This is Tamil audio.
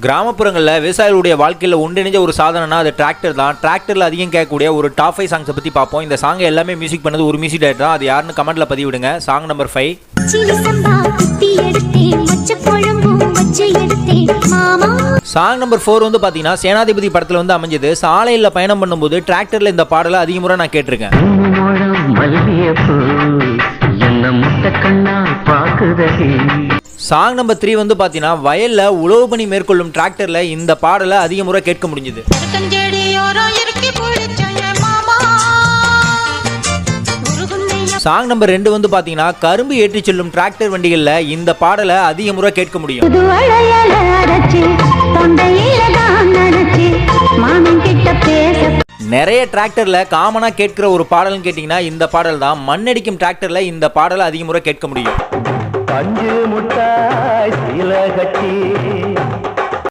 கிராமப்புறங்களில் விவசாயிகளுடைய வாழ்க்கையில் ஒன்றிணைஞ்ச ஒரு சாதனைனா அது டிராக்டர் தான். டிராக்டரில் அதிகம் கேட்கக்கூடிய ஒரு டாப் 5 சாங்ஸை பற்றி பார்ப்போம். இந்த சாங்கை எல்லாமே மியூசிக் பண்ணது ஒரு மியூசிக் டைரக்டர் தான். அது யாருன்னு கமெண்ட்ல பதிவிடுங்க. Song number 5. சாங் நம்பர் 4 வந்து பார்த்தீங்கன்னா சேனாதிபதி படத்தில் வந்து அமைஞ்சது. சாலையில் பயணம் பண்ணும்போது டிராக்டரில் இந்த பாடலை அதிக முறை நான் கேட்டிருக்கேன். சாங் நம்பர் 3 வந்து பார்த்தீங்கன்னா வயல்ல உழவு பணி மேற்கொள்ளும் டிராக்டர்ல இந்த பாடலை அதிக முறை கேட்க முடிஞ்சது. சாங் நம்பர் 2 வந்து பார்த்தீங்கன்னா கரும்பு ஏற்றி செல்லும் டிராக்டர் வண்டிகளில் இந்த பாடலை அதிக முறை கேட்க முடியும். நிறைய டிராக்டர்ல காமனா கேட்கிற ஒரு பாடல்னு கேட்டீங்கன்னா இந்த பாடல் தான். மண்ணடிக்கும் டிராக்டர்ல இந்த பாடலை அதிக முறை கேட்க முடியும். பஞ்சு முட்டாய் சில கட்டி